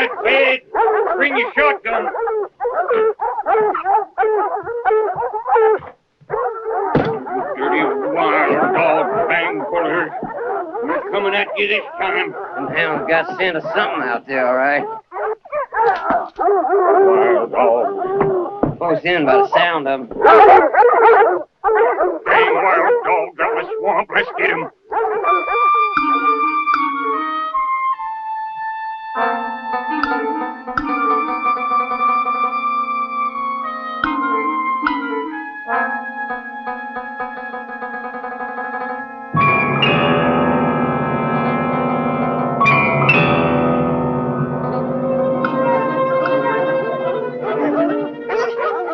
right, Fed. Bring your shotgun. You dirty wild dog bang pullers. We're coming at you this time. Them hounds got scent of something out there, all right. Wild dog. Close in by the sound of them. Dang wild dogs out of the swamp. Let's get him.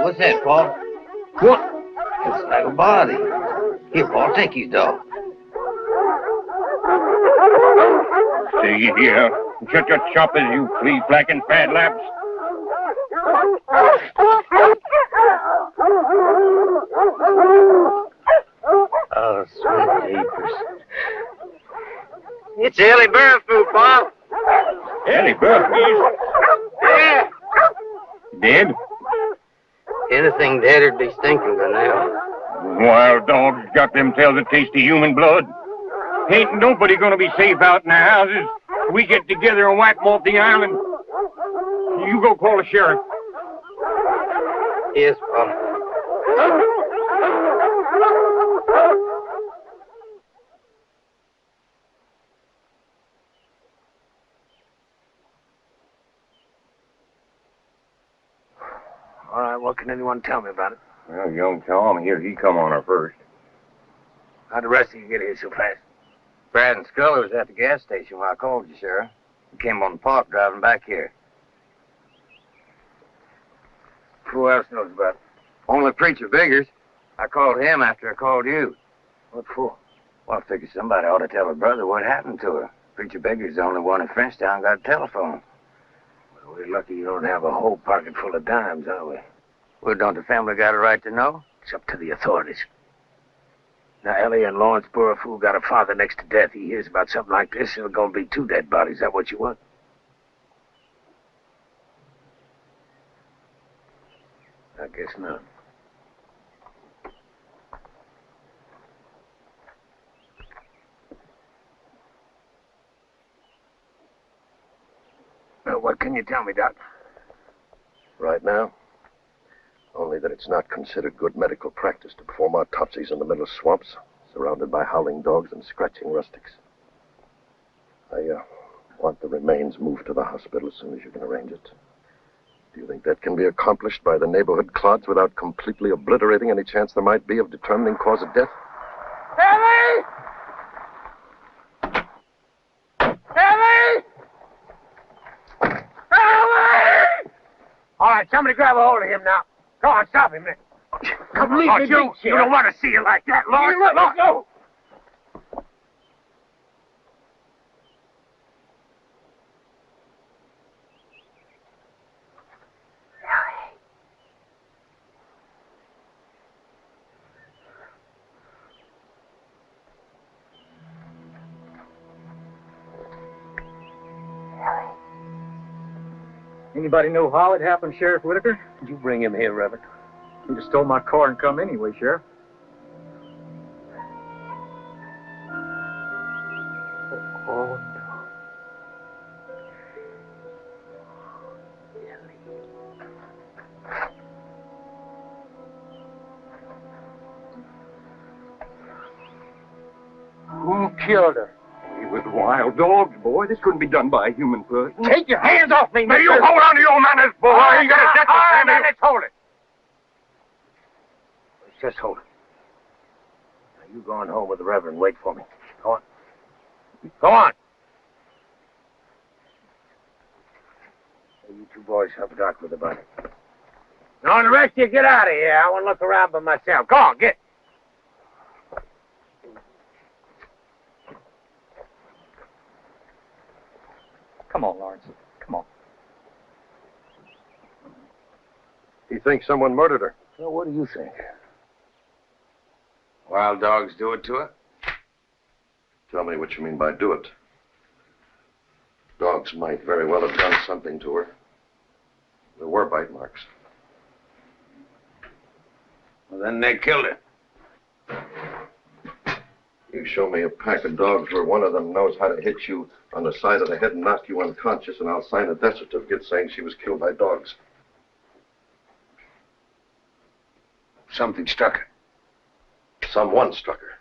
What's that, Paul? What? Looks like a body. Here, Paul, take your dog. Stay here. Shut your choppers, you flea-flacking fat laps. Oh, sweet jeepers. It's Ellie Burfoot, Paul. Ellie Burfoot? Yeah. Dead? Anything dead'd be stinking by now. Wild dogs got themselves a taste of human blood. Ain't nobody gonna be safe out in the houses. We get together and wipe them off the island. You go call the sheriff. Yes, Paul. All right, what can anyone tell me about it? Well, young Tom here, he come on her first. How'd the rest of you get here so fast? Brad and Scully was at the gas station when I called you, Sheriff. We came on the park driving back here. Who else knows about it? Only Preacher Biggers. I called him after I called you. What for? Well, I figured somebody ought to tell her brother what happened to her. Preacher Biggers' the only one in Frenchtown got a telephone. Well, we're lucky you don't have a whole pocket full of dimes, are we? Well, don't the family got a right to know? It's up to the authorities. Now, Ellie and Lawrence Burfoot got a father next to death. He hears about something like this, there's gonna be 2 dead bodies. Is that what you want? I guess not. Well, what can you tell me, Doc? Right now, only that it's not considered good medical practice to perform autopsies in the middle of swamps, surrounded by howling dogs and scratching rustics. I want the remains moved to the hospital as soon as you can arrange it. Do you think that can be accomplished by the neighborhood clods without completely obliterating any chance there might be of determining cause of death? Ellie! Ellie! Ellie! All right, somebody grab a hold of him now. Go on, stop him. Come on, you don't want to see you like that, Lord. Look, go. Anybody know how it happened, Sheriff Whitaker? Did you bring him here, Reverend? He just stole my car and come anyway, Sheriff. Oh, no. Who killed her? We was wild dogs, boy. This couldn't be done by a human person. Take your hands off me, Now, mister. you hold on to your manners, boy. You gotta set the family. Let's hold it. Let's just hold it. Now, you go on home with the Reverend. Wait for me. Go on. Go on. Hey, you 2 boys help Doc with the body. Now, and the rest of you get out of here. I want to look around by myself. Go on, get. Come on, Lawrence. Come on. He thinks someone murdered her. Well, what do you think? Wild dogs do it to her? Tell me what you mean by do it. Dogs might very well have done something to her. There were bite marks. Well, then they killed her. You show me a pack of dogs where one of them knows how to hit you on the side of the head and knock you unconscious, and I'll sign a death certificate saying she was killed by dogs. Something struck her. Someone struck her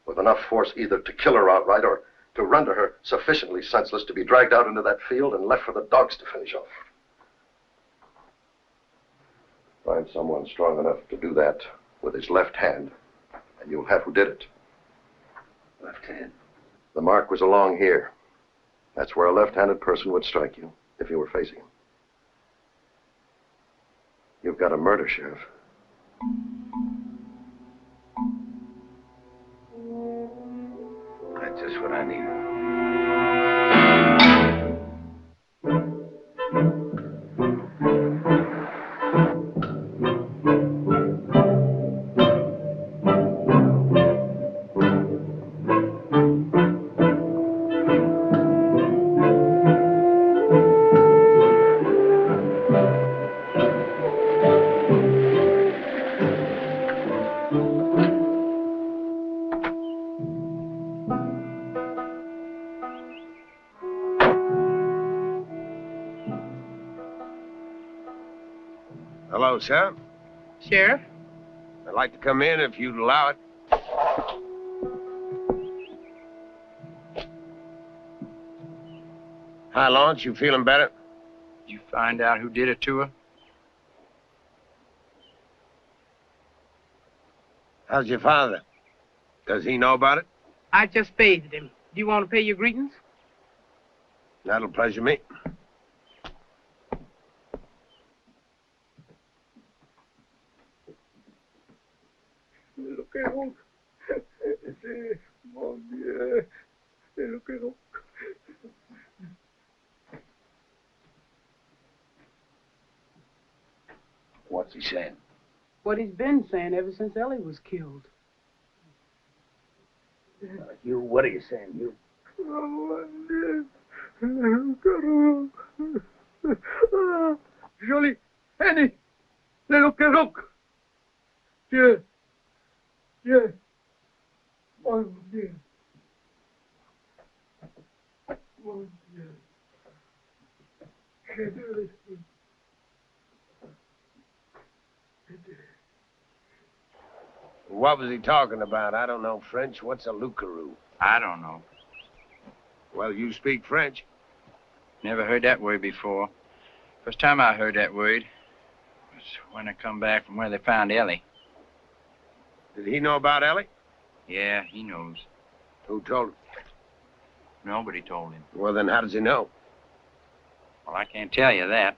with enough force either to kill her outright or to render her sufficiently senseless to be dragged out into that field and left for the dogs to finish off. Find someone strong enough to do that with his left hand, and you'll have who did it. Left hand? The mark was along here. That's where a left-handed person would strike you if you were facing him. You've got a murder, Sheriff. That's just what I need. Hello, sir. Sheriff? I'd like to come in if you'd allow it. Hi, Lawrence. You feeling better? Did you find out who did it to her? How's your father? Does he know about it? I just bathed him. Do you want to pay your greetings? That'll pleasure me. What's he saying? What he's been saying ever since Ellie was killed. Hugh, what are you saying, Hugh? Jolie, Annie, le look. Dieu, Dieu, mon Dieu, mon Dieu. What was he talking about? I don't know French. What's a loup-garou? I don't know. Well, you speak French. Never heard that word before. First time I heard that word was when I come back from where they found Ellie. Did he know about Ellie? Yeah, he knows. Who told him? Nobody told him. Well, then how does he know? Well, I can't tell you that.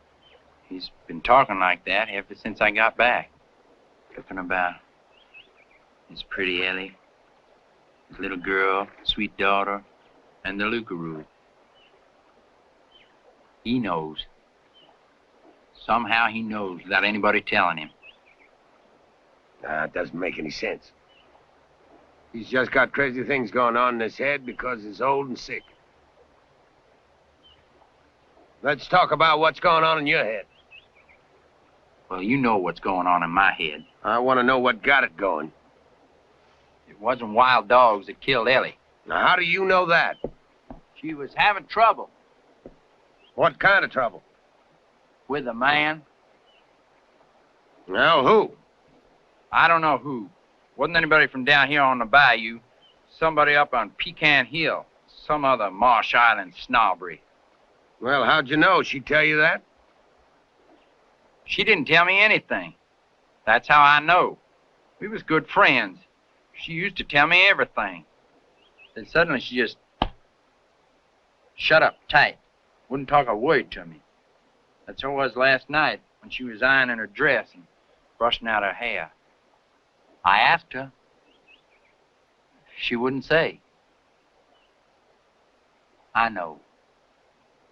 He's been talking like that ever since I got back. Talking about his pretty Ellie, his little girl, sweet daughter, and the loup-garou. He knows. Somehow he knows without anybody telling him. It doesn't make any sense. He's just got crazy things going on in his head because he's old and sick. Let's talk about what's going on in your head. Well, you know what's going on in my head. I want to know what got it going. It wasn't wild dogs that killed Ellie. Now, how do you know that? She was having trouble What kind of trouble? with a man. Well, who? I don't know who. Wasn't anybody from down here on the bayou. Somebody up on Pecan Hill. Some other Marsh Island snobbery. Well, how'd you know? She tell you that? She didn't tell me anything. That's how I know. We was good friends. She used to tell me everything. Then suddenly she just shut up tight. Wouldn't talk a word to me. That's how it was last night when she was ironing her dress and brushing out her hair. I asked her. She wouldn't say. I know.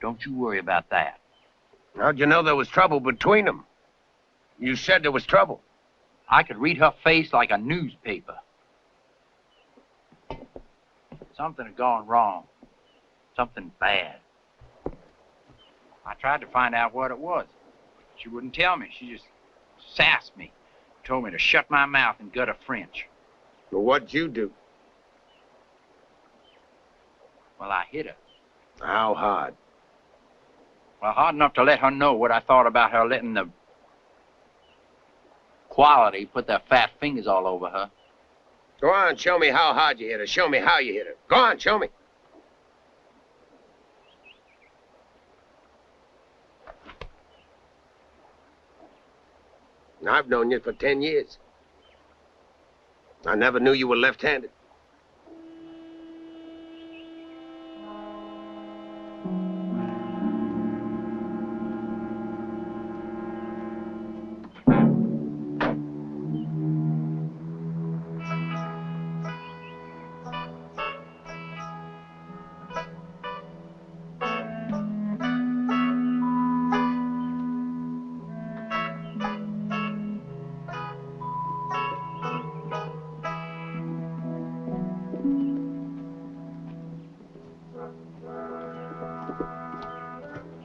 Don't you worry about that. How'd you know there was trouble between them? You said there was trouble. I could read her face like a newspaper. Something had gone wrong. Something bad. I tried to find out what it was. She wouldn't tell me. She just sassed me. Told me to shut my mouth and gut a French. Well, what'd you do? Well, I hit her. How hard? Well, hard enough to let her know what I thought about her letting the quality put their fat fingers all over her. Go on, show me how hard you hit her. Show me how you hit her. Go on, show me. I've known you for 10 years. I never knew you were left-handed.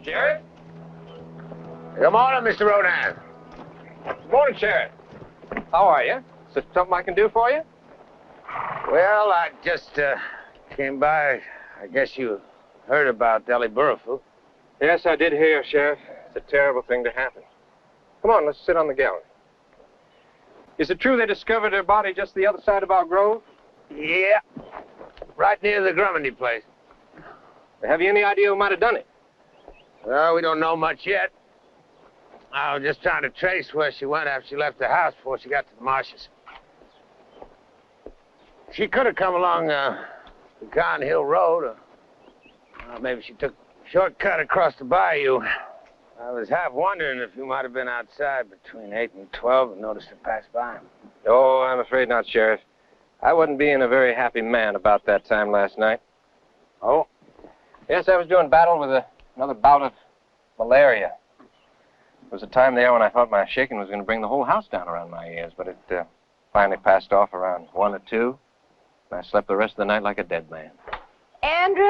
Sheriff? Good morning, Mr. Rodan. Good morning, Sheriff. How are you? Is there something I can do for you? Well, I just came by. I guess you heard about Ellie Burrowfield. Yes, I did hear, Sheriff. It's a terrible thing to happen. Come on, let's sit on the gallery. Is it true they discovered her body just the other side of our grove? Yeah. Right near the Grummandy place. Have you any idea who might have done it? Well, we don't know much yet. I was just trying to trace where she went after she left the house before she got to the marshes. She could have come along the Con Hill Road, or maybe she took a shortcut across the bayou. I was half wondering if you might have been outside between 8 and 12 and noticed her pass by. Oh, I'm afraid not, Sheriff. I wasn't being a very happy man about that time last night. Oh? Yes, I was doing battle with another bout of malaria. There was a time there when I thought my shaking was going to bring the whole house down around my ears, but it finally passed off around 1 or 2, and I slept the rest of the night like a dead man. Andrew?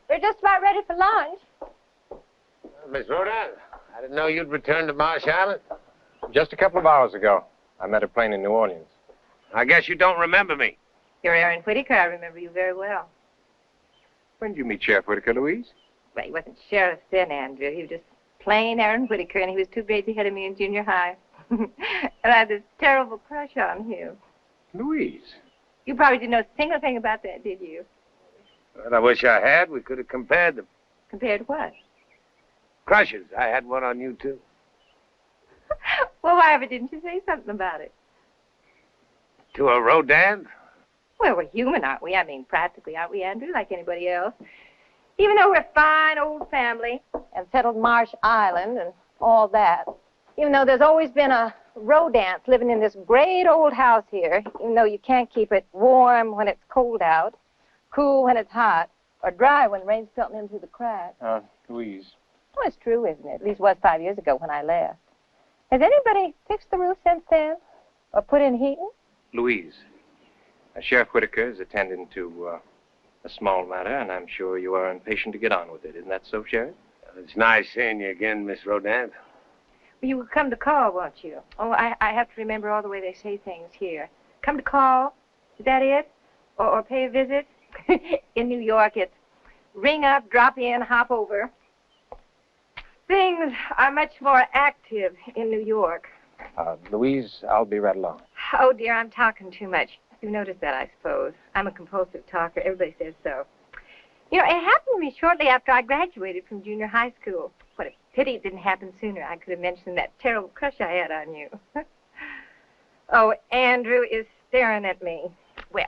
We're just about ready for lunch. Miss Rodan, I didn't know you'd returned to Marsh Island. Just a couple of hours ago, I met a plane in New Orleans. I guess you don't remember me. You're Aaron Whitaker. I remember you very well. When did you meet Sheriff Whitaker, Louise? Well, he wasn't sheriff then, Andrew. He was just plain Aaron Whitaker, and he was 2 grades ahead of me in junior high. And I had this terrible crush on him. Louise? You probably didn't know a single thing about that, did you? Well, I wish I had. We could have compared them. Compared what? Crushes. I had one on you, too. Well, why ever didn't you say something about it? To a Rodan? Well, we're human, aren't we? I mean, practically, aren't we, Andrew, like anybody else? Even though we're a fine old family and settled Marsh Island and all that, even though there's always been a rodance living in this great old house here, even though you can't keep it warm when it's cold out, cool when it's hot, or dry when the rain's filtering in through the cracks. Louise. Well, it's true, isn't it? At least it was 5 years ago when I left. Has anybody fixed the roof since then? Or put in heating? Louise. Sheriff Whitaker is attending to a small matter, and I'm sure you are impatient to get on with it. Isn't that so, Sheriff? It's nice seeing you again, Miss Rodan. Well, you will come to call, won't you? Oh, I have to remember all the way they say things here. Come to call? Is that it? Or pay a visit? In New York, it's ring up, drop in, hop over. Things are much more active in New York. Louise, I'll be right along. Oh, dear, I'm talking too much. You noticed that, I suppose. I'm a compulsive talker. Everybody says so. You know, it happened to me shortly after I graduated from junior high school. What a pity it didn't happen sooner. I could have mentioned that terrible crush I had on you. Oh, Andrew is staring at me. Well,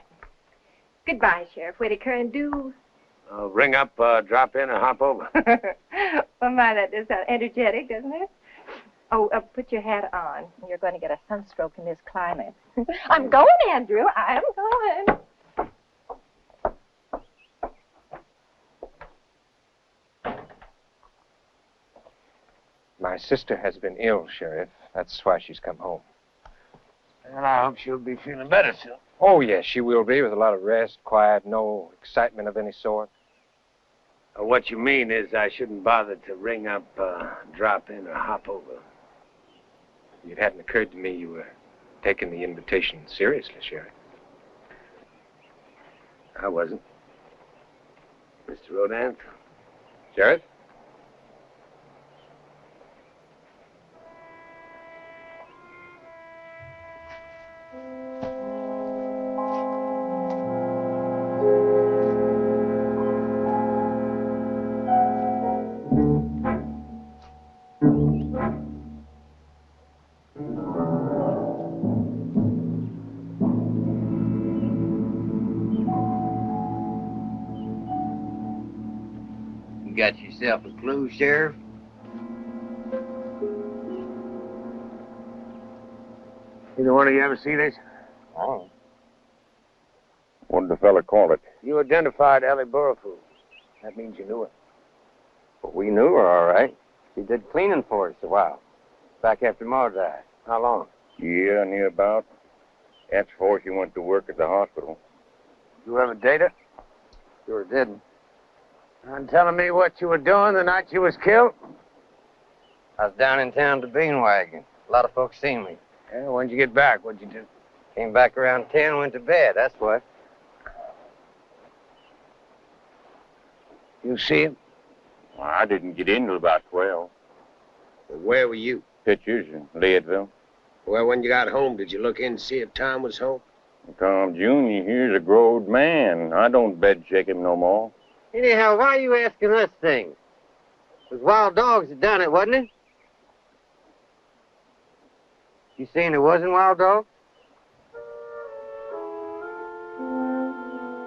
goodbye, Sheriff Whitaker, and do... Ring up, drop in, and hop over. Well, my, that does sound energetic, doesn't it? Oh, put your hat on. You're going to get a sunstroke in this climate. I'm going, Andrew. I'm going. My sister has been ill, Sheriff. That's why she's come home. And I hope she'll be feeling better soon. Oh, yes, she will be, with a lot of rest, quiet, no excitement of any sort. What you mean is I shouldn't bother to ring up, drop in, or hop over. It hadn't occurred to me you were taking the invitation seriously, Sheriff. I wasn't. Mr. Rodant? Sheriff? You got yourself a clue, Sheriff? Either one of you ever see this? Oh. What did the fella call it? You identified Ellie Burrough. That means you knew her. Well, we knew her, all right. She did cleaning for us a while. Back after Ma died. How long? Yeah, near about. That's before she went to work at the hospital. You ever date her? Sure didn't. And telling me what you were doing the night she was killed? I was down in town to bean wagon. A lot of folks seen me. Yeah, when'd you get back? What'd you do? Came back around 10, went to bed, that's what. You see him? Well, I didn't get in till about 12. Well, where were you? Pictures in Leadville. Well, when you got home, did you look in to see if Tom was home? Tom Jr., here's a growed man. I don't bed shake him no more. Anyhow, why are you asking us things? It was wild dogs that done it, wasn't it? You saying it wasn't wild dogs?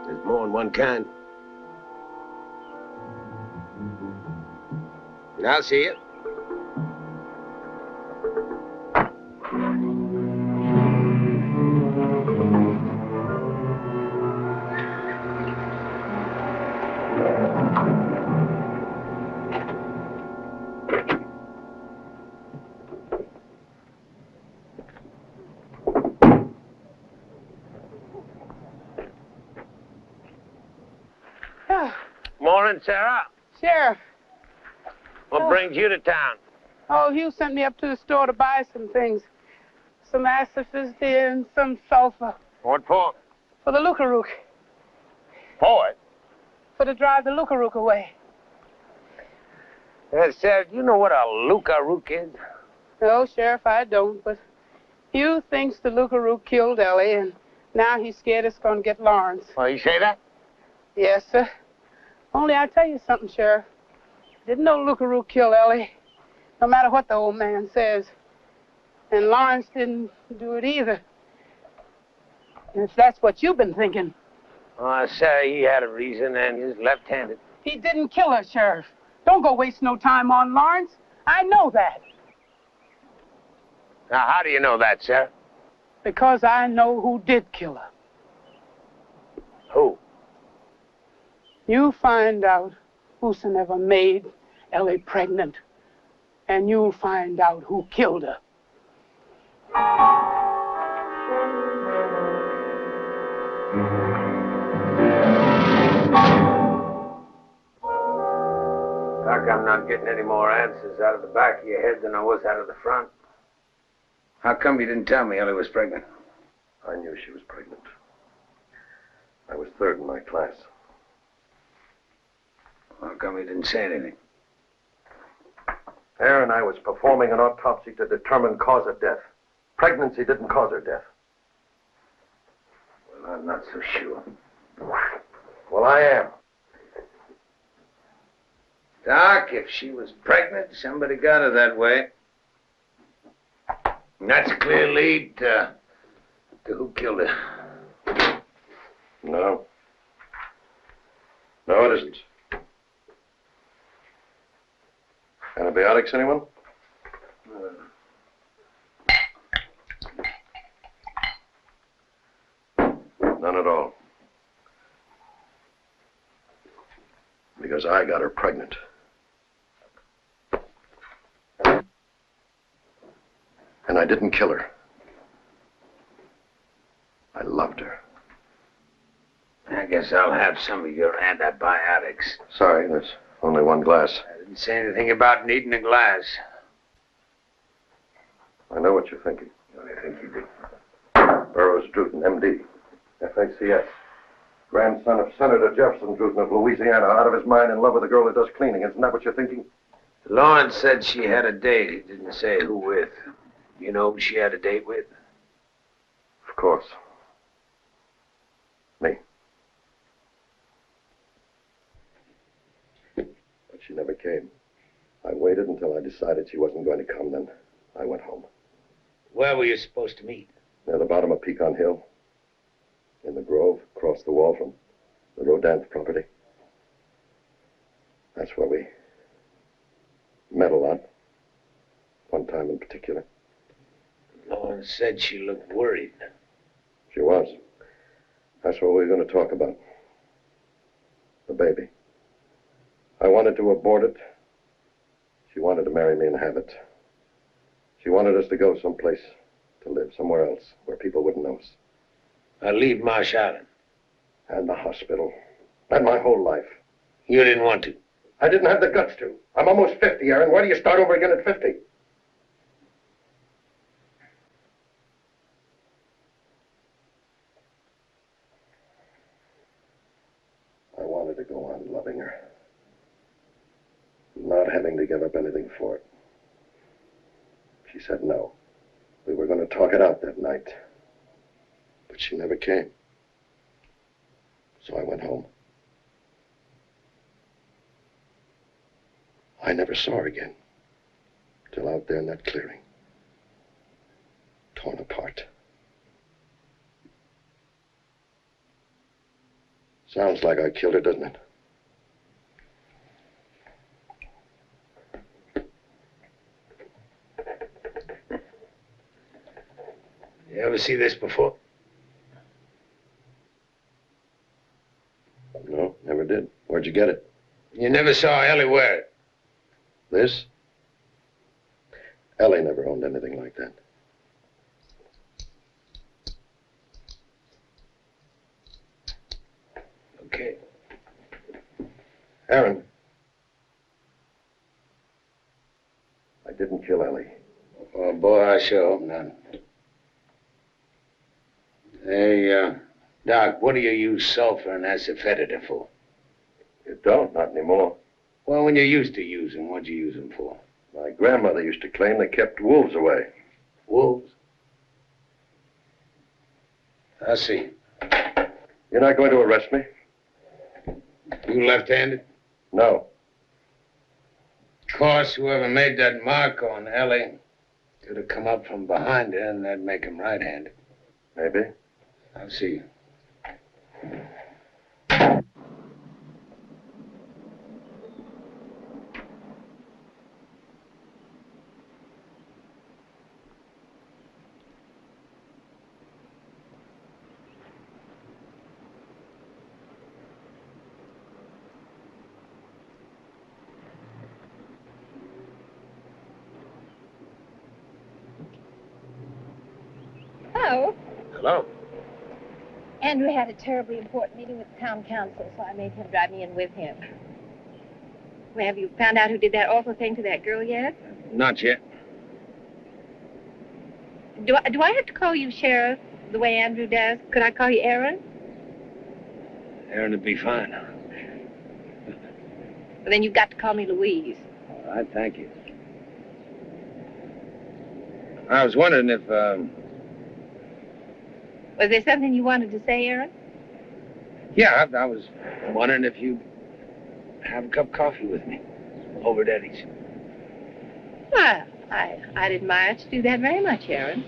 There's more than one kind. I'll see you. Morning, Sarah. Sheriff. What brings you to town? Oh, Hugh sent me up to the store to buy some things. Some acifist and some sulfur. What for? For the Lucarook. For it? For to drive the Lucarook away. Sarah, do you know what a Lucarook is? No, Sheriff, I don't, but Hugh thinks the Lucarook killed Ellie, and now he's scared it's going to get Lawrence. Oh, you say that? Yes, sir. Only I'll tell you something, Sheriff. Didn't no Lucarook kill Ellie, no matter what the old man says. And Lawrence didn't do it either. If that's what you've been thinking. Oh, Sarah, he had a reason, and he's left-handed. He didn't kill her, Sheriff. Don't go waste no time on Lawrence. I know that. Now, how do you know that, Sarah? Because I know who did kill her. Who? You find out whosoever made Ellie pregnant, and you'll find out who killed her. Doc, I'm not getting any more answers out of the back of your head than I was out of the front. How come you didn't tell me Ellie was pregnant? I knew she was pregnant. I was third in my class. How come you didn't say anything? Aaron and I was performing an autopsy to determine cause of death. Pregnancy didn't cause her death. Well, I'm not so sure. Well, I am. Doc, if she was pregnant, somebody got her that way. And that's a clear lead to who killed her. No. No, it isn't. Antibiotics, anyone? None at all. Because I got her pregnant. And I didn't kill her. I loved her. I guess I'll have some of your antibiotics. Sorry, there's Only one glass. I didn't say anything about needing a glass. I know what you're thinking. What do you think you did? Burroughs Druten, M.D., FACS. Grandson of Senator Jefferson Druten of Louisiana, out of his mind, in love with a girl who does cleaning. Isn't that what you're thinking? Lawrence said she had a date. He didn't say who with. You know who she had a date with? Of course. Me. But she never came. I waited until I decided she wasn't going to come, then I went home. Where were you supposed to meet? Near the bottom of Pecan Hill. In the grove, across the wall from the Rodin's property. That's where we met a lot. One time in particular. Lawrence said she looked worried. She was. That's what we were going to talk about. The baby. I wanted to abort it. She wanted to marry me and have it. She wanted us to go someplace to live, somewhere else, where people wouldn't know us. I'll leave Marsh Island. And the hospital. And my whole life. You didn't want to. I didn't have the guts to. I'm almost 50, Aaron. Why do you start over again at 50? I wanted to go on loving her. Not having to give up anything for it. She said no. We were going to talk it out that night. But she never came. So I went home. I never saw her again. Till out there in that clearing. Torn apart. Sounds like I killed her, doesn't it? You ever see this before? No, never did. Where'd you get it? You never saw Ellie wear it? This? Ellie never owned anything like that. Okay. Aaron. I didn't kill Ellie. Oh, boy, I sure hope not. Hey, Doc, what do you use sulfur and asafoetida for? You don't, not anymore. Well, when you used to use them, what'd you use them for? My grandmother used to claim they kept wolves away. Wolves? I see. You're not going to arrest me? You left-handed? No. Of course, whoever made that mark on Ellie could have come up from behind her, and that'd make him right-handed. Maybe. I'll see you. Hello. Hello. Andrew had a terribly important meeting with the town council, so I made him drive me in with him. Well, have you found out who did that awful thing to that girl yet? Not yet. Do I have to call you Sheriff the way Andrew does? Could I call you Aaron? Aaron would be fine. Well, then you've got to call me Louise. All right, thank you. I was wondering if, Was there something you wanted to say, Aaron? yeah, I was wondering if you'd have a cup of coffee with me over at Eddie's. Well, I'd admire to do that very much, Aaron.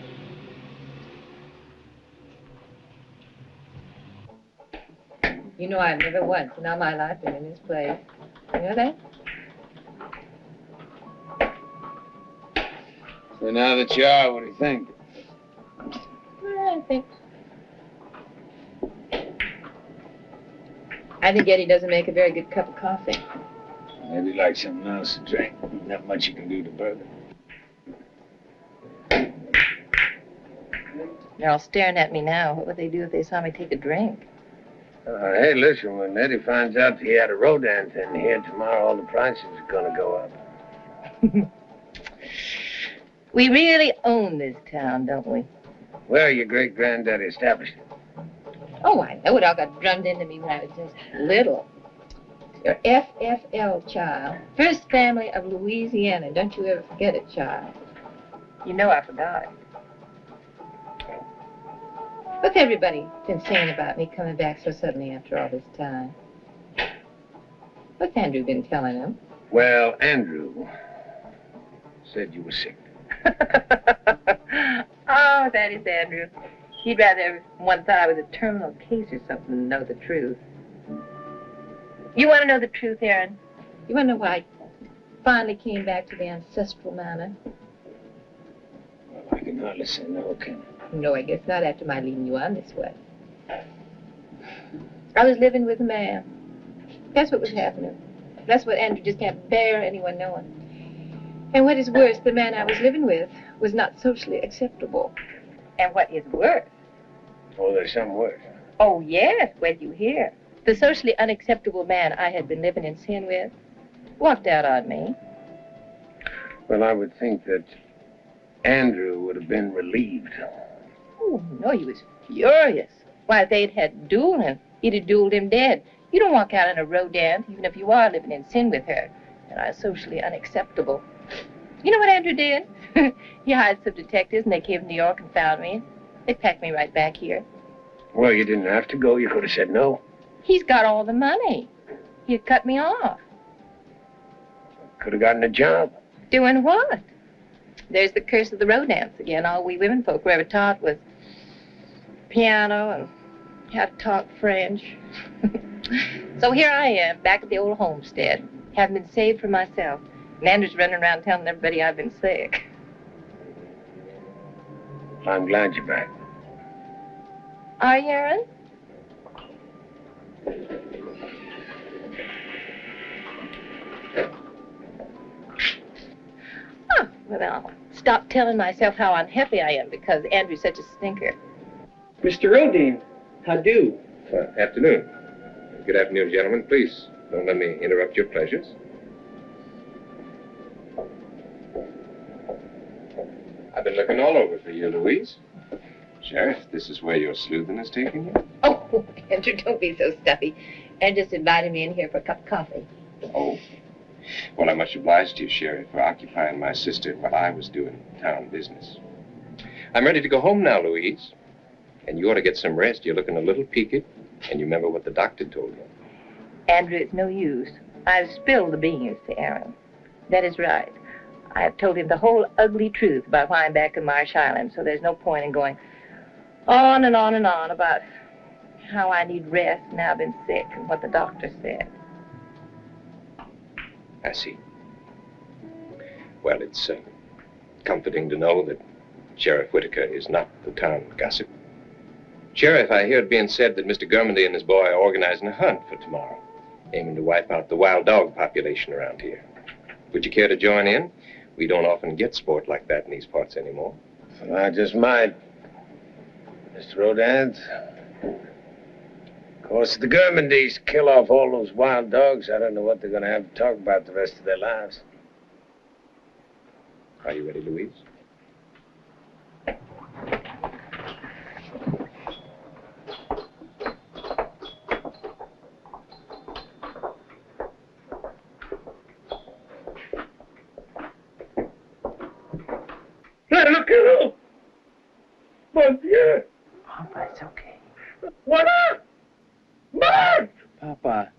You know I've never once in all my life been in this place. You know that? So now that you are, what do you think? Well, I think Eddie doesn't make a very good cup of coffee. Maybe like something else to drink. Not much you can do to burger. They're all staring at me now. What would they do if they saw me take a drink? Hey, listen, when Eddie finds out he had a rodent in here tomorrow, all the prices are going to go up. We really own this town, don't we? Well, your great-granddaddy established it. Oh, I know it all got drummed into me when I was just little. Your FFL, child. First family of Louisiana. Don't you ever forget it, child. You know I forgot it. What's everybody been saying about me coming back so suddenly after all this time? What's Andrew been telling them? Well, Andrew said you were sick. Oh, that is Andrew. He'd rather everyone thought I was a terminal case or something than know the truth. You want to know the truth, Aaron? You want to know why I finally came back to the ancestral manor? Well, I can hardly say no, can I? No, I guess not after my leading you on this way. I was living with a man. That's what was happening. That's what Andrew just can't bear anyone knowing. And what is worse, the man I was living with was not socially acceptable. And what is worse? Oh, there's some worse. Oh, yes, wait you hear. The socially unacceptable man I had been living in sin with walked out on me. Well, I would think that Andrew would have been relieved. Oh, no, he was furious. Why, if they'd had dueling, he'd have dueled him dead. You don't walk out on a rodent, even if you are living in sin with her, and are socially unacceptable. You know what Andrew did? He hired some detectives, and they came to New York and found me. They packed me right back here. Well, you didn't have to go. You could have said no. He's got all the money. He'd cut me off. Could have gotten a job. Doing what? There's the curse of the rodents again. All we women folk were ever taught was piano and how to talk French. So here I am, back at the old homestead. Haven't been saved for myself. And Andrew's running around telling everybody I've been sick. I'm glad you're back. Are you, Aaron? Oh, well, I'll stop telling myself how unhappy I am because Andrew's such a stinker. Mr. Rodine, how do? Afternoon. Good afternoon, gentlemen. Please, don't let me interrupt your pleasures. I've been looking all over for you, Louise. Sheriff, this is where your sleuthing is taking you? Oh, Andrew, don't be so stuffy. Andrew just invited me in here for a cup of coffee. Oh. Well, I'm much obliged to you, Sheriff, for occupying my sister while I was doing town business. I'm ready to go home now, Louise. And you ought to get some rest. You're looking a little peaked. And you remember what the doctor told you. Andrew, it's no use. I've spilled the beans to Aaron. That is right. I have told him the whole ugly truth about why I'm back in Marsh Island, so there's no point in going on and on and on about how I need rest and how I've been sick and what the doctor said. I see. Well, it's comforting to know that Sheriff Whitaker is not the town gossip. Sheriff, I hear it being said that Mr. Germandy and his boy are organizing a hunt for tomorrow, aiming to wipe out the wild dog population around here. Would you care to join in? We don't often get sport like that in these parts anymore. Well, I just might. Mr. Rodin. Of course, if the Germandys kill off all those wild dogs, I don't know what they're going to have to talk about the rest of their lives. Are you ready, Louise? Hey, look at you! Mon Dieu! Papa, it's okay. What up? Mark! Papa.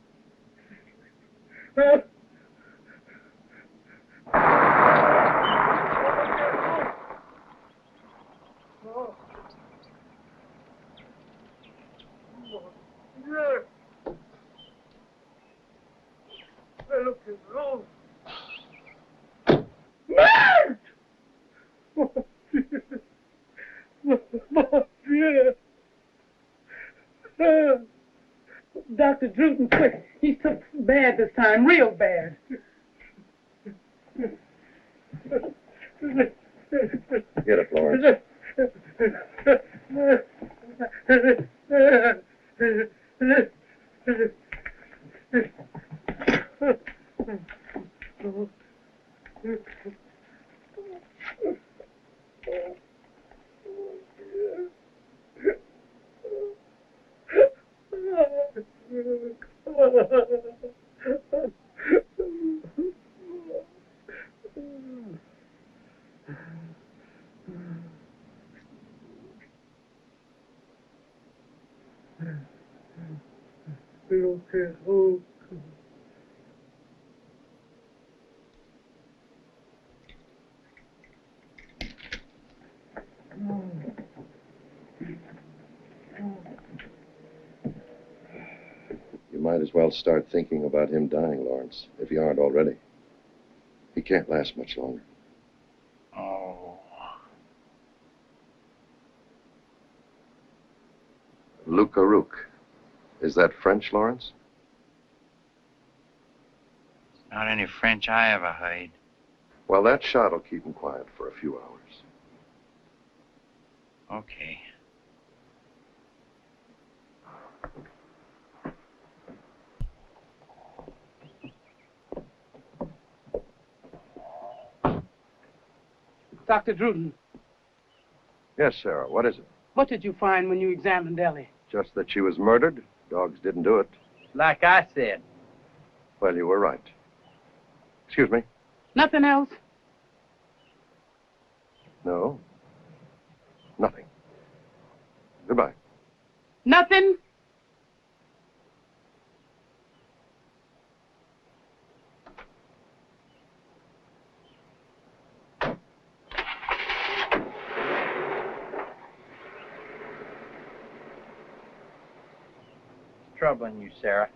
Dr. Druten, quick. He's took bad this time, real bad. Get it, Florence. You might as well start thinking about him dying, Lawrence, if you aren't already. He can't last much longer. Oh. Lucaruc. Is that French, Lawrence? Not any French I ever heard. Well, that shot will keep him quiet for a few hours. Okay. Dr. Druden, Yes, Sarah, what is it? what did you find when you examined Ellie? Just that she was murdered. Dogs didn't do it. Like I said. Well, you were right. Excuse me? Nothing else? No. Nothing. Goodbye. Nothing? Troubling you, Sarah.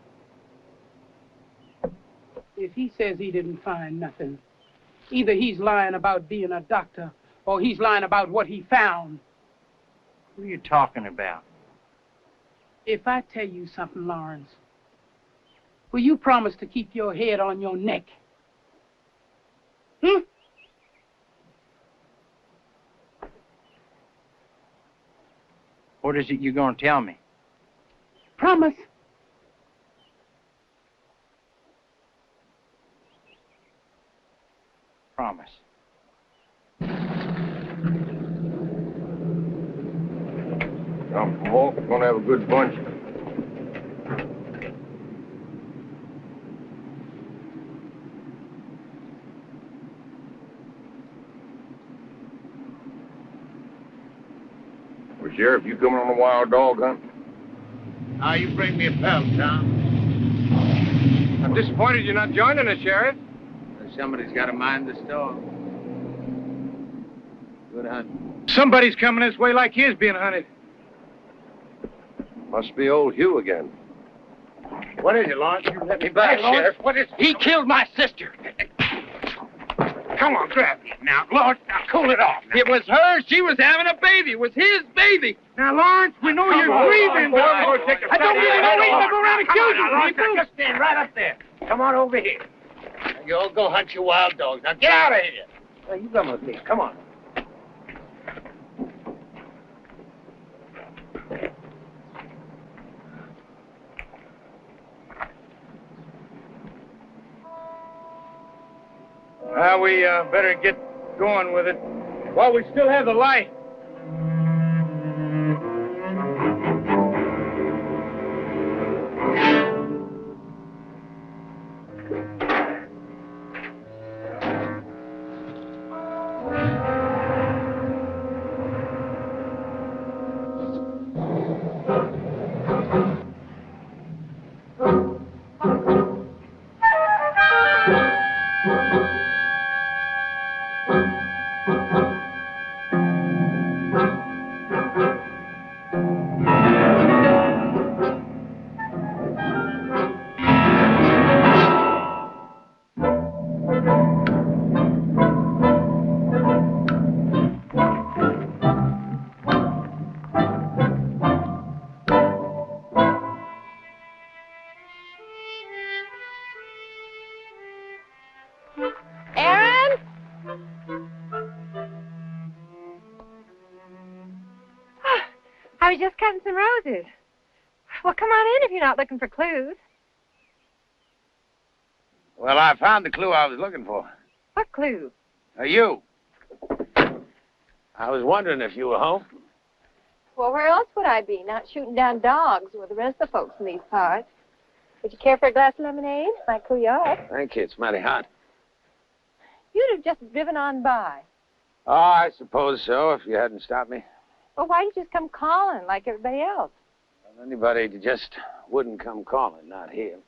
If he says he didn't find nothing, either he's lying about being a doctor or he's lying about what he found. Who are you talking about? If I tell you something, Lawrence, will you promise to keep your head on your neck? Hmm? What is it you're going to tell me? Promise. Promise. Come from Wolf, we're gonna have a good bunch. Well, Sheriff, you coming on a wild dog hunt? Now you bring me a pelt, Tom. I'm disappointed you're not joining us, Sheriff. Somebody's got to mind the store. Good hunt. Somebody's coming this way like he is being hunted. Must be old Hugh again. What is it, Lawrence? You let me back, Sheriff. What is it? He killed my sister. Come on, grab me. Now, Lawrence, now cool it off. Now. It was her. She was having a baby. It was his baby. Now, Lawrence, we know you're grieving. I don't really know reason to go around accusing people. Just stand right up there. Come on over here. You all go hunt your wild dogs. Now get out of here. Well, you come with me. Come on. We better get going with it while we still have the light. Aaron? I was just cutting some roses. Well, come on in if you're not looking for clues. Well, I found the clue I was looking for. What clue? You. I was wondering if you were home. Well, where else would I be? Not shooting down dogs with the rest of the folks in these parts. Would you care for a glass of lemonade? Might cool you off. Thank you. It's mighty hot. You'd have just driven on by. Oh, I suppose so, if you hadn't stopped me. Well, why didn't you just come calling like everybody else? Well, anybody just wouldn't come calling, not here.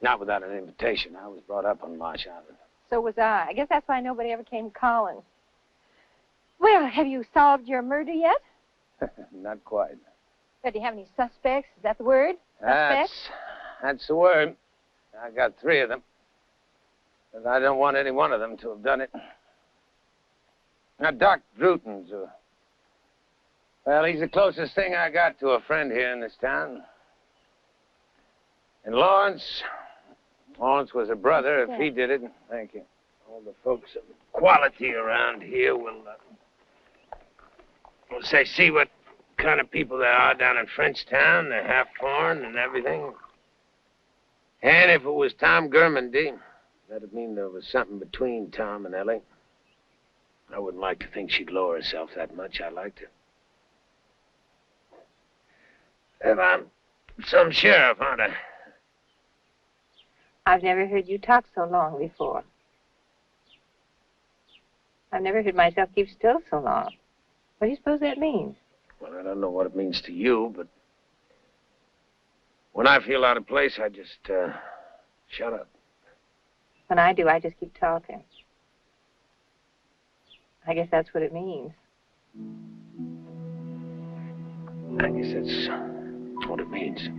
Not without an invitation. I was brought up on Marsh Island. So was I. I guess that's why nobody ever came calling. Well, have you solved your murder yet? Not quite. Do you have any suspects? Is that the word? Suspects? That's the word. I got 3 of them. But I don't want any one of them to have done it. Now, Doc Drewton's, well, he's the closest thing I got to a friend here in this town. And Lawrence was a brother. If he did it, thank you. All the folks of quality around here will say, see what kind of people there are down in Frenchtown. They're half foreign and everything. And if it was Tom Germandy, that'd mean there was something between Tom and Ellie. I wouldn't like to think she'd lower herself that much. I liked her. If I'm some sheriff, aren't I? I've never heard you talk so long before. I've never heard myself keep still so long. What do you suppose that means? Well, I don't know what it means to you, but when I feel out of place, I just shut up. When I do, I just keep talking. I guess that's what it means. I guess that's what it means.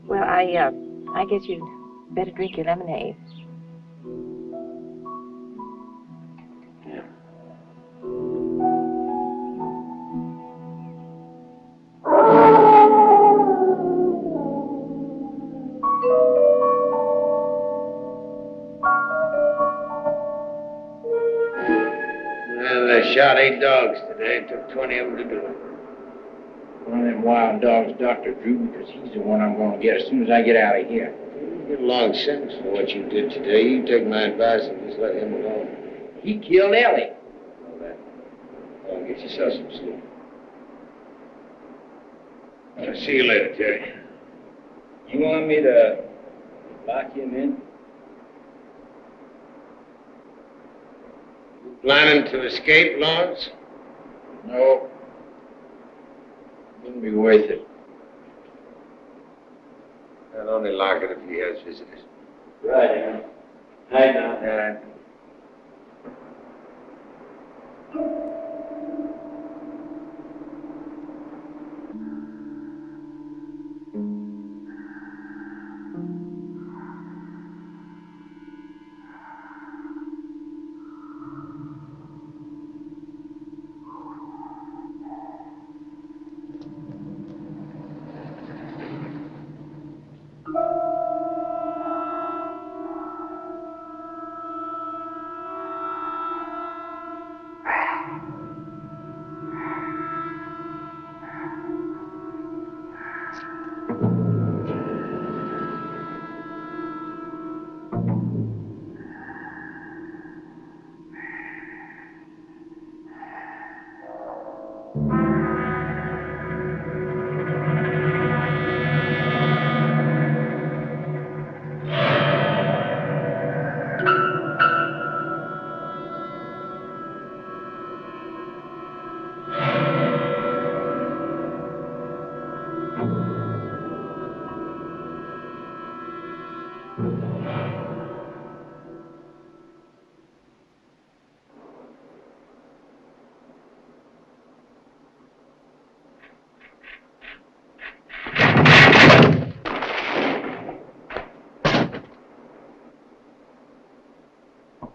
Well, I guess you'd better drink your lemonade. Yeah. Well, they shot 8 dogs today. It took 20 of them to do it. One of them wild dogs, Dr. Drew, because he's the one I'm going to get as soon as I get out of here. You get a long sentence for what you did today. You take my advice and just let him alone. He killed Ellie. All that. Well, get yourself some sleep. I'll see you later, Terry. You want me to lock him in? You planning to escape, Lawrence? No. Wouldn't be worth it. I'll only lock it if he has visitors. Right, Aaron. Night now. All right.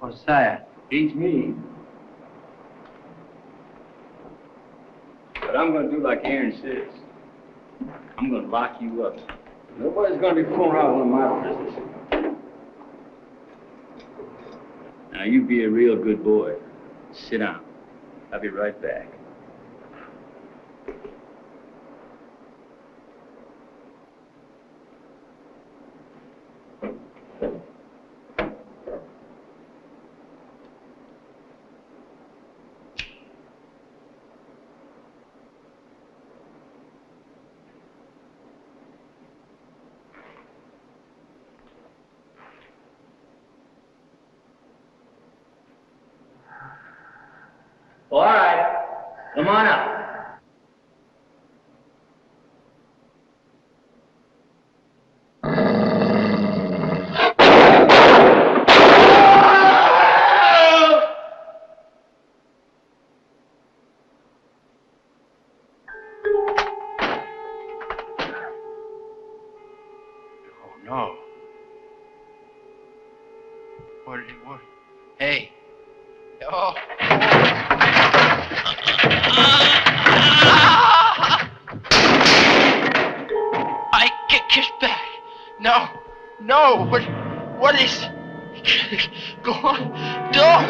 Josiah, beats me. But I'm going to do like Aaron says. I'm going to lock you up. Nobody's going to be pulling out one of my prisoners. Now, you be a real good boy. Sit down. I'll be right back. All right. Come on up. No. What? Hey. Oh. I get kicked back. No. No. What is... Go on. Don't.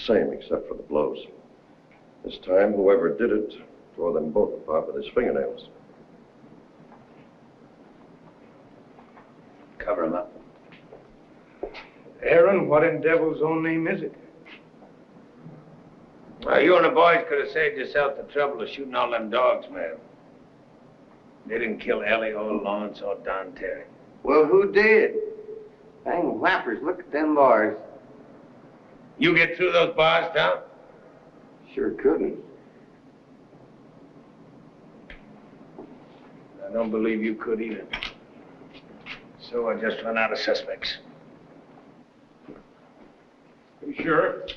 Same, except for the blows. This time, whoever did it tore them both apart with his fingernails. Cover him up. Aaron, what in devil's own name is it? Well, you and the boys could have saved yourself the trouble of shooting all them dogs, man. They didn't kill Ellie or Lawrence or Don Terry. Well, who did? Dang whappers, look at them bars. You get through those bars, Tom? Sure couldn't. I don't believe you could either. So I just run out of suspects. Hey, Sheriff, is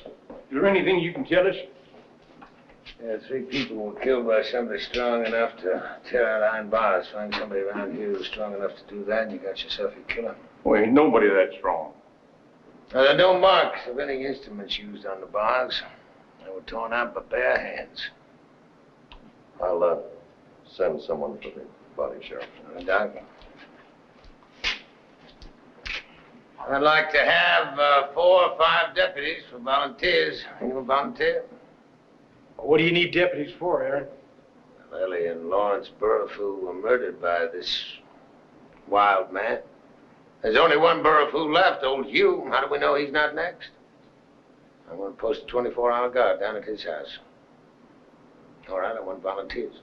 there anything you can tell us? Yeah, 3 people were killed by somebody strong enough to tear out iron bars. Find somebody around here who's strong enough to do that, and you got yourself a killer. Well, ain't nobody that strong. Now, there are no marks of any instruments used on the bars. They were torn out by bare hands. I'll send someone for the body, Sheriff. Doc. I'd like to have 4 or 5 deputies for volunteers. You a volunteer? What do you need deputies for, Aaron? Well, Ellie and Lawrence Burrowfool were murdered by this wild man. There's only one Burrowfool left, old Hugh. How do we know he's not next? I'm going to post a 24-hour guard down at his house. All right, I want volunteers.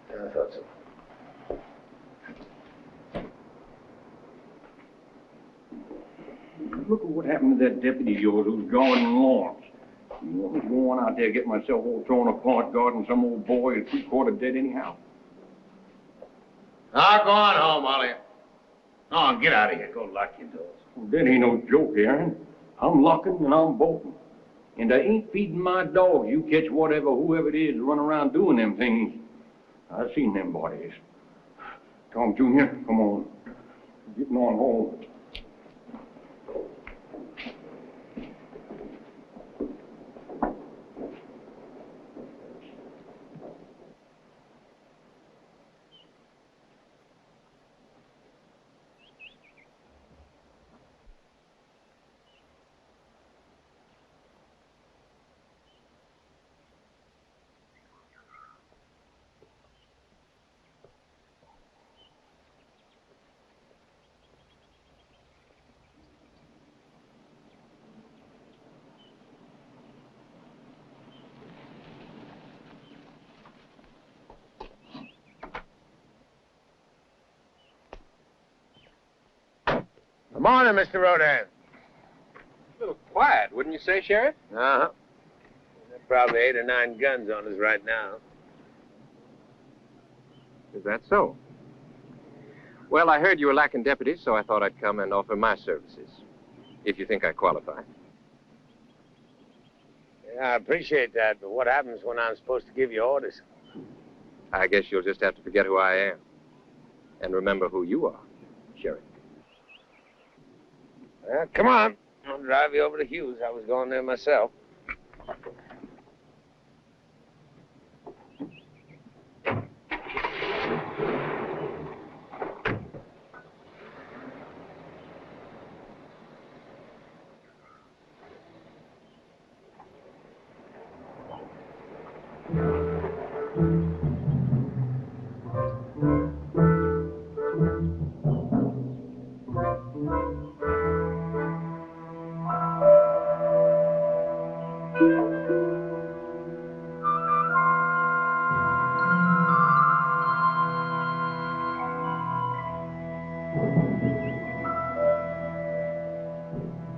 Yeah, I thought so. Look at what happened to that deputy of yours who's guarding Lawrence. You want me to go on out there, get myself all torn apart, guarding some old boy who's 3/4 dead anyhow? Now, go on home, Ollie. Go on, get out of here. Go lock your doors. Well, that ain't no joke, Aaron. I'm locking and I'm bolting. And I ain't feeding my dogs. You catch whoever it is, run around doing them things. I've seen them bodies. Tom Jr., come on. Getting on home. Good morning, Mr. Rodan. A little quiet, wouldn't you say, Sheriff? Uh-huh. There are probably 8 or 9 guns on us right now. Is that so? Well, I heard you were lacking deputies, so I thought I'd come and offer my services, if you think I qualify. Yeah, I appreciate that, but what happens when I'm supposed to give you orders? I guess you'll just have to forget who I am and remember who you are, Sheriff. Well, come on. I'll drive you over to Hughes. I was going there myself.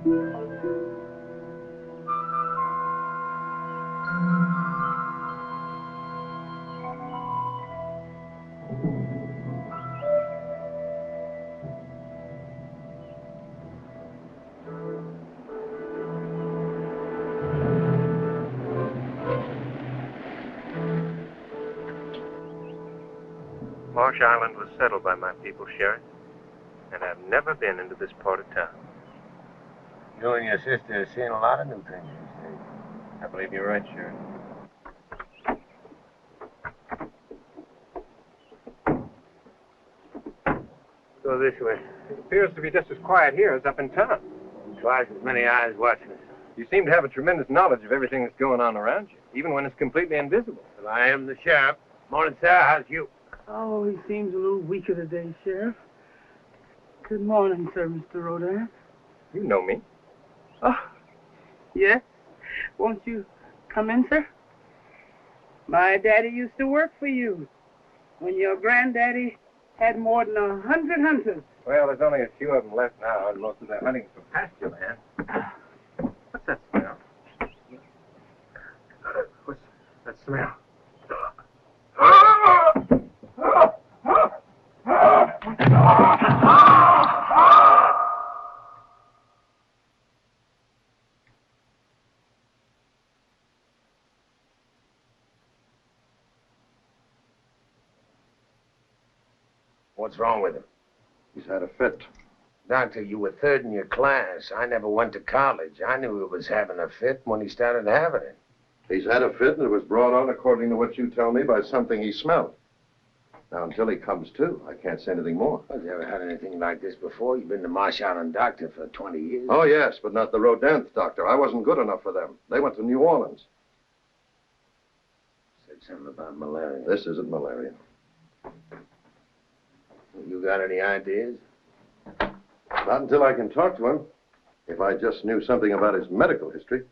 Marsh Island was settled by my people, Sheriff, and I've never been into this part of town. You and your sister have seen a lot of new things these days. I believe you're right, Sheriff. Go this way. It appears to be just as quiet here as up in town. Twice as many eyes watching us. You seem to have a tremendous knowledge of everything that's going on around you, even when it's completely invisible. Well, I am the sheriff. Morning, sir. How's you? Oh, he seems a little weaker today, Sheriff. Good morning, sir, Mr. Rodan. You know me. Oh, yes? Won't you come in, sir? My daddy used to work for you when your granddaddy had more than 100 hunters. Well, there's only a few of them left now, and most of them hunting for pasture land. What's that smell? What's that smell? What's wrong with him? He's had a fit. Doctor, you were third in your class. I never went to college. I knew he was having a fit when he started having it. He's had a fit, and it was brought on, according to what you tell me, by something he smelled. Now, until he comes to, I can't say anything more. Well, you ever had anything like this before? You've been the Marsh Island doctor for 20 years. Oh, yes, but not the Rodin doctor. I wasn't good enough for them. They went to New Orleans. Said something about malaria. This isn't malaria. You got any ideas? Not until I can talk to him. If I just knew something about his medical history.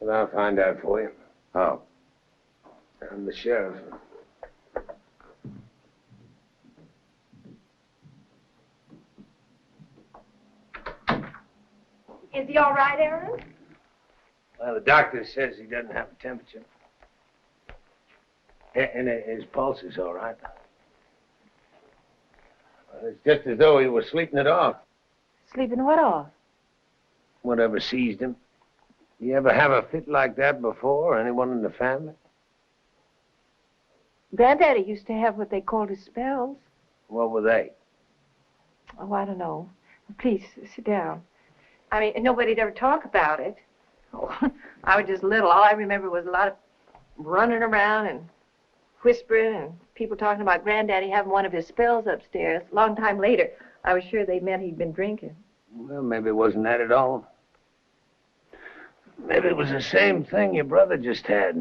Well, I'll find out for you. How? I'm the sheriff. Is he all right, Aaron? Well, the doctor says he doesn't have a temperature. And his pulse is all right. Well, it's just as though he was sleeping it off. Sleeping what off? Whatever seized him. You ever have a fit like that before? Anyone in the family? Granddaddy used to have what they called his spells. What were they? Oh, I don't know. Please, sit down. I mean, nobody'd ever talk about it. Oh, I was just little. All I remember was a lot of running around and whispering and people talking about Granddaddy having one of his spells upstairs. A long time later, I was sure they meant he'd been drinking. Well, maybe it wasn't that at all. Maybe it was the same thing your brother just had.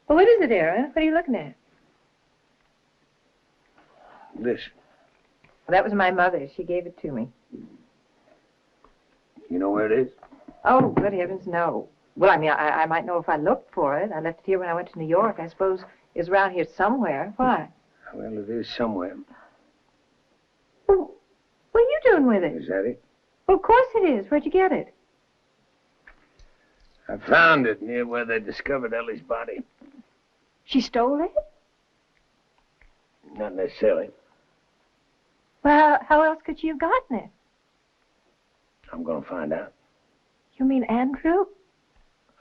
Well, what is it, Aaron? What are you looking at? This. Well, that was my mother. She gave it to me. You know where it is? Oh, good heavens, no. Well, I mean, I might know if I looked for it. I left it here when I went to New York. I suppose it's around here somewhere. Why? Well, it is somewhere. Well, what are you doing with it? Is that it? Well, of course it is. Where'd you get it? I found it near where they discovered Ellie's body. She stole it? Not necessarily. Well, how else could she have gotten it? I'm going to find out. You mean Andrew?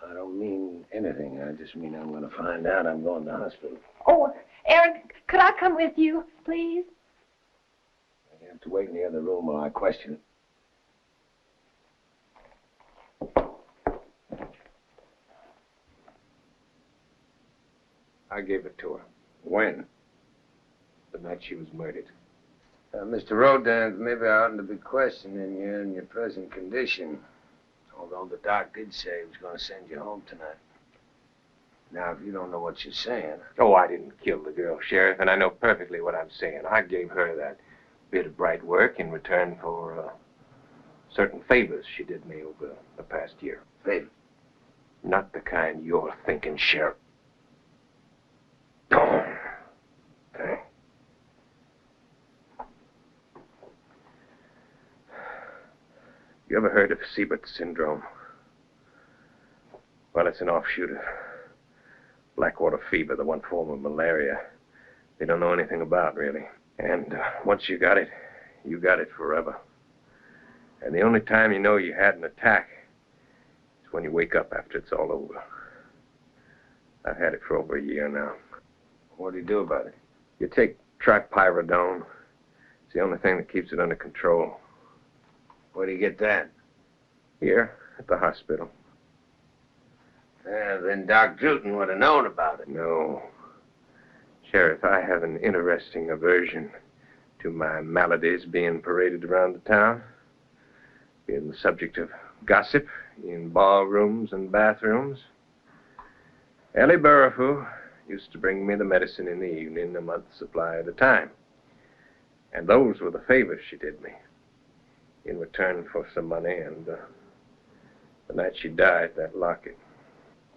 I don't mean anything. I just mean I'm going to find out. I'm going to the hospital. Oh, Aaron, could I come with you, please? You have to wait in the other room while I question it. I gave it to her. When? The night she was murdered. Mr. Rodin, maybe I oughtn't to be questioning you in your present condition. Although the doc did say he was going to send you home tonight. Now, if you don't know what you're saying... Oh, I didn't kill the girl, Sheriff, and I know perfectly what I'm saying. I gave her that bit of bright work in return for certain favors she did me over the past year. Favor? Not the kind you're thinking, Sheriff. Okay. You ever heard of Siebert syndrome? Well, it's an offshoot of blackwater fever, the one form of malaria they don't know anything about, really. And once you got it forever. And the only time you know you had an attack is when you wake up after it's all over. I've had it for over a year now. What do you do about it? You take tripyridone. It's the only thing that keeps it under control. Where do you get that? Here, at the hospital. Then Doc Druten would have known about it. No. Sheriff, I have an interesting aversion to my maladies being paraded around the town, being the subject of gossip in ballrooms and bathrooms. Ellie Burrifu used to bring me the medicine in the evening, a month's supply at a time. And those were the favors she did me in return for some money, and the night she died, that locket.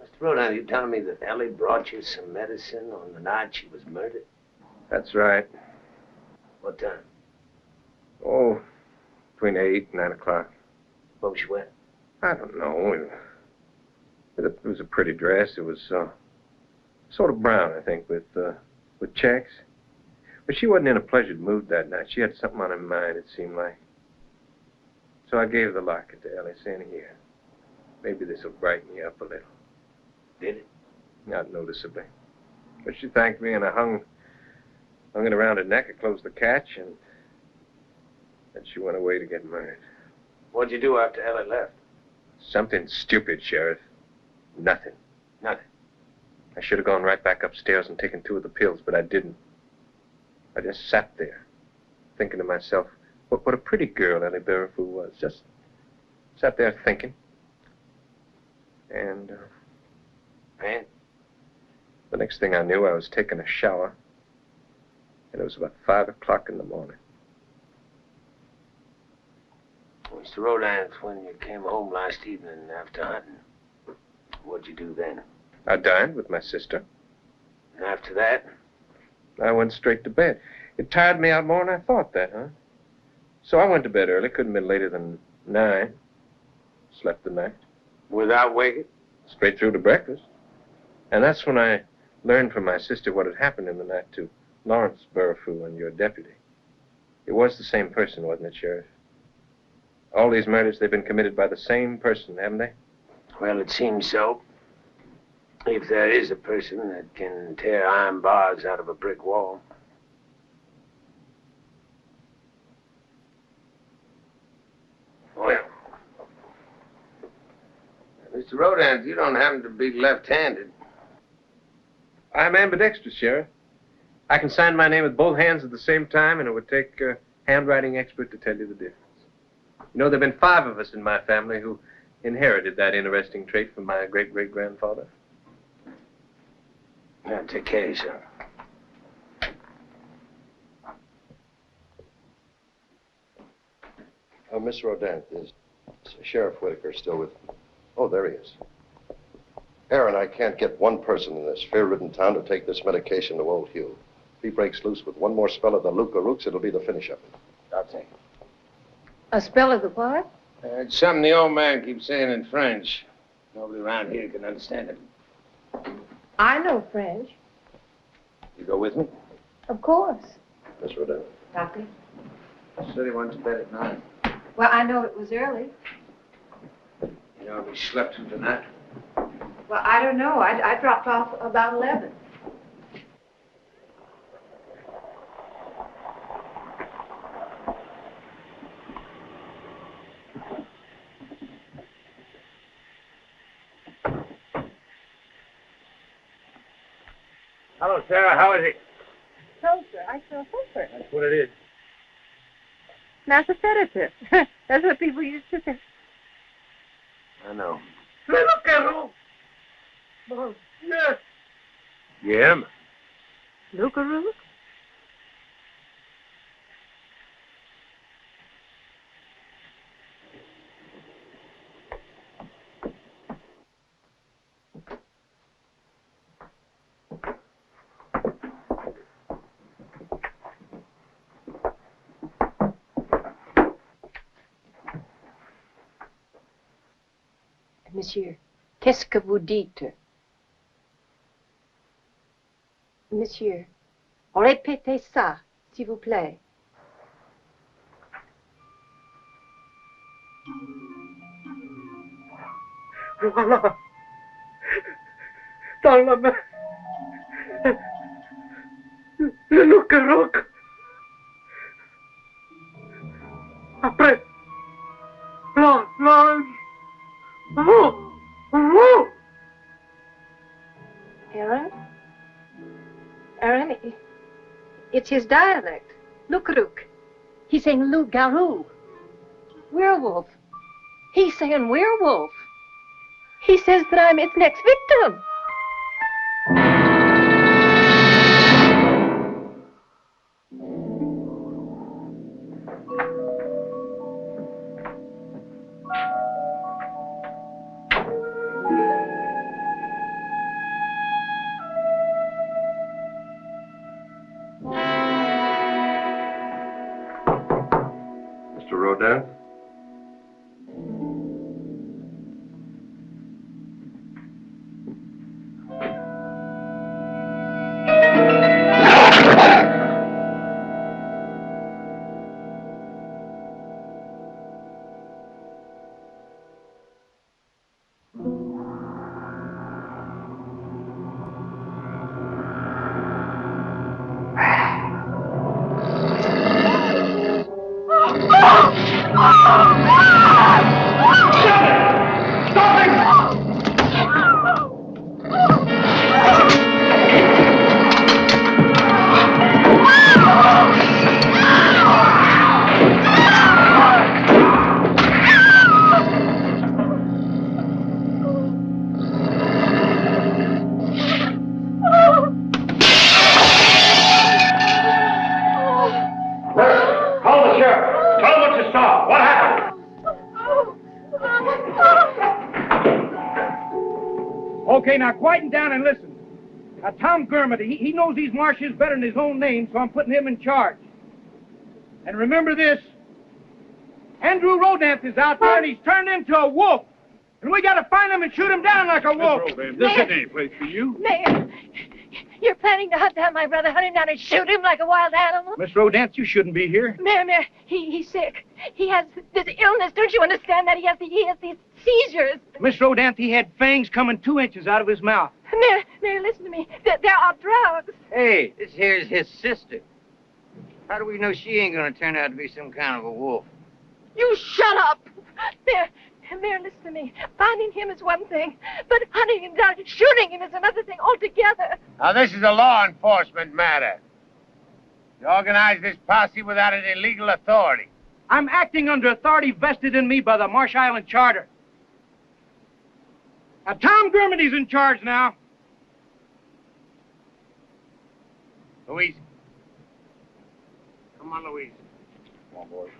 Mr. Rodan, are you telling me that Ellie brought you some medicine on the night she was murdered? That's right. What time? Oh, between 8 and 9 o'clock. What was she wearing? I don't know. It was a pretty dress. It was sort of brown, I think, with checks. But she wasn't in a pleasured mood that night. She had something on her mind, it seemed like. So I gave the locket to Ellie, saying, "Here, maybe this will brighten you up a little." Did it? Not noticeably. But she thanked me, and I hung it around her neck. I closed the catch, and then she went away to get murdered. What'd you do after Ellie left? Something stupid, Sheriff. Nothing. Nothing. I should have gone right back upstairs and taken 2 of the pills, but I didn't. I just sat there, thinking to myself, what a pretty girl Ellie Burrifu was. Just sat there thinking. And the next thing I knew, I was taking a shower, and it was about 5 o'clock in the morning. Mr. Rodan, when you came home last evening after hunting, what'd you do then? I dined with my sister. And after that? I went straight to bed. It tired me out more than I thought that, huh? So I went to bed early. Couldn't have been later than 9. Slept the night. Without waking? Straight through to breakfast. And that's when I learned from my sister what had happened in the night to Lawrence Burrifu and your deputy. It was the same person, wasn't it, Sheriff? All these murders, they've been committed by the same person, haven't they? Well, it seems so. If there is a person that can tear iron bars out of a brick wall. Well, Mr. Rodan, you don't happen to be left-handed. I'm ambidextrous, Sheriff. I can sign my name with both hands at the same time, and it would take a handwriting expert to tell you the difference. You know, there have been 5 of us in my family who inherited that interesting trait from my great-great-grandfather. That's a case, huh? Miss Rodan, is Sheriff Whitaker still with me? Oh, there he is. Aaron, I can't get one person in this fear-ridden town to take this medication to old Hugh. If he breaks loose with one more spell of the Luca-Rooks, it'll be the finish of him. I'll take it. A spell of the what? It's something the old man keeps saying in French. Nobody around here can understand it. I know French. You go with me? Of course. Miss Rodan. Doctor? Said he went to bed at 9. Well, I know it was early. You know, he slept through the night. Well, I don't know. I dropped off about 11. Hello, Sarah. How is it? No, sir. I feel super. That's what it is. That's a sedative. That's what people used to say. I know. Look at him. Oh, yes. Yeah? Luca-Rook? Monsieur, qu'est-ce que vous dites? Monsieur, répétez ça, s'il vous plaît. Voilà. Dans la main. Le loup-roc. Après. L'ange. Aaron? Aaron, it's his dialect. Loup-rook. He's saying loup-garou. Werewolf. He's saying werewolf. He says that I'm its next victim. Mr. Rodin? Okay, now quieten down and listen. Now, Tom Gurmity, he knows these marshes better than his own name, so I'm putting him in charge. And remember this, Andrew Rodant is out there, and he's turned into a wolf. And we got to find him and shoot him down like a wolf. This is any place for you. Mayor, you're planning to hunt down my brother, hunt him down and shoot him like a wild animal? Miss Rodant, you shouldn't be here. Mayor, he's sick. He has this illness. Don't you understand that? He has these seizures. Miss Rodant, he had fangs coming 2 inches out of his mouth. Mayor, listen to me. There are drugs. Hey, this here's his sister. How do we know she ain't gonna turn out to be some kind of a wolf? You shut up. Mayor, listen to me. Finding him is one thing, but hunting him down, shooting him is another thing altogether. Now, this is a law enforcement matter. You organize this posse without any legal authority. I'm acting under authority vested in me by the Marsh Island Charter. Now, Tom Gurmity's in charge now. Louise. Come on, Louise. Come on, boys.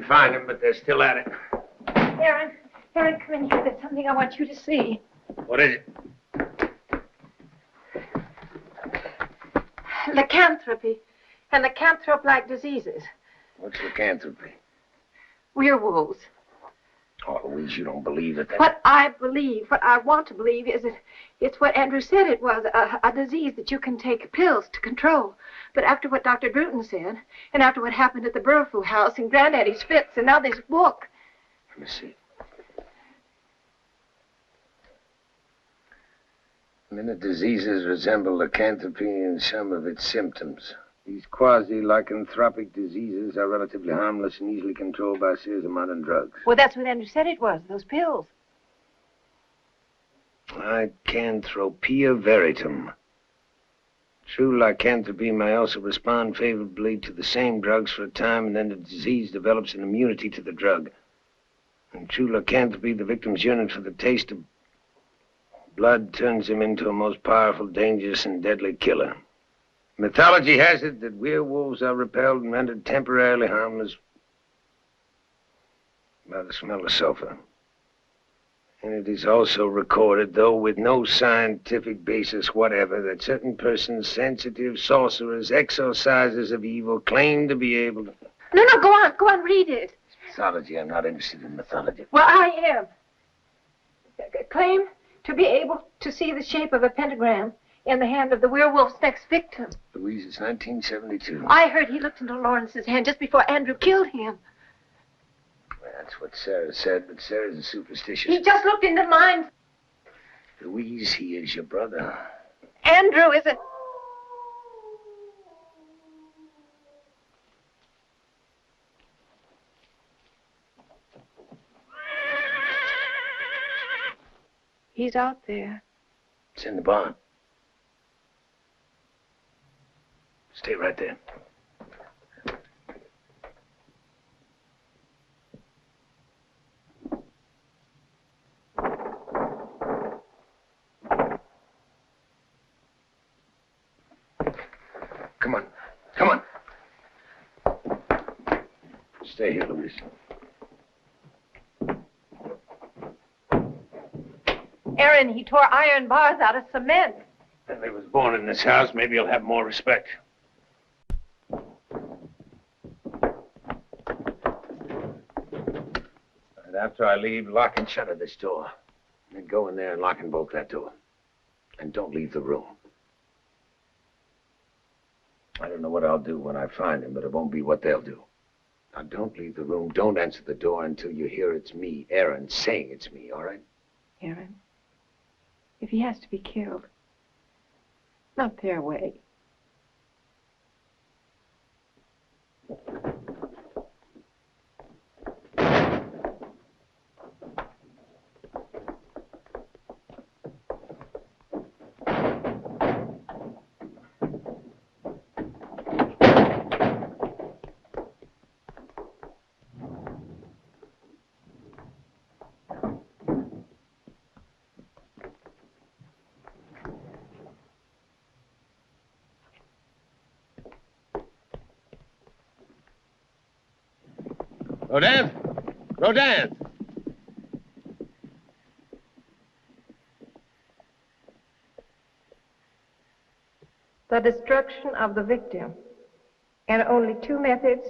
Find him, but they're still at it. Aaron, come in here. There's something I want you to see. What is it? Lycanthropy and lycanthrope-like diseases. What's lycanthropy? Werewolves. Oh, Louise, you don't believe that. What I believe, what I want to believe, is that it's what Andrew said it was, a disease that you can take pills to control. But after what Dr. Druten said, and after what happened at the Burfoo house and Granddaddy's fits, and now this book. Let me see. Many diseases resemble lycanthropy in some of its symptoms. These quasi-lycanthropic diseases are relatively harmless and easily controlled by a series of modern drugs. Well, that's what Andrew said it was, those pills. Lycanthropia veritum. True lycanthropy may also respond favorably to the same drugs for a time, and then the disease develops an immunity to the drug. In true lycanthropy, the victim's yearning for the taste of blood turns him into a most powerful, dangerous, and deadly killer. Mythology has it that werewolves are repelled and rendered temporarily harmless by the smell of sulfur. And it is also recorded, though with no scientific basis whatever, that certain persons, sensitive, sorcerers, exorcisers of evil, claim to be able to... No, go on, read it. It's mythology. I'm not interested in mythology. Well, I am. Claim to be able to see the shape of a pentagram in the hand of the werewolf's next victim. Louise, it's 1972. I heard he looked into Lawrence's hand just before Andrew killed him. Well, that's what Sarah said, but Sarah's a superstitious... He just looked into mine. Louise, he is your brother. Andrew isn't... He's out there. It's in the barn. Stay right there. Come on. Stay here, Louise. Aaron, he tore iron bars out of cement. If he was born in this house, maybe he'll have more respect. And after I leave, lock and shutter this door. And then go in there and lock and bolt that door. And don't leave the room. I don't know what I'll do when I find him, but it won't be what they'll do. Now, don't leave the room. Don't answer the door until you hear it's me, Aaron, saying it's me, all right? Aaron, if he has to be killed, not their way. Rodin! The destruction of the victim. And only two methods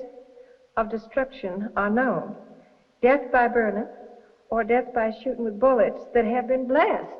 of destruction are known. Death by burning or death by shooting with bullets that have been blessed.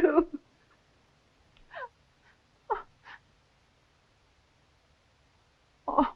true. Oh.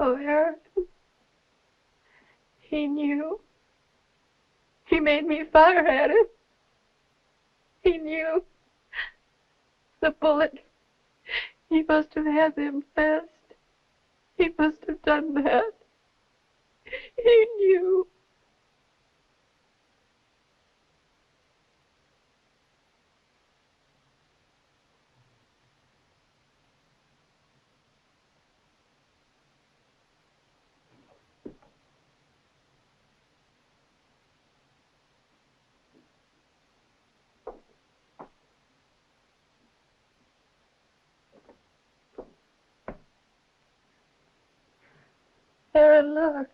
Oh, Aaron. He knew. He made me fire at him. He knew. The bullet. He must have had them fast. He must have done that. He knew. Aaron, look.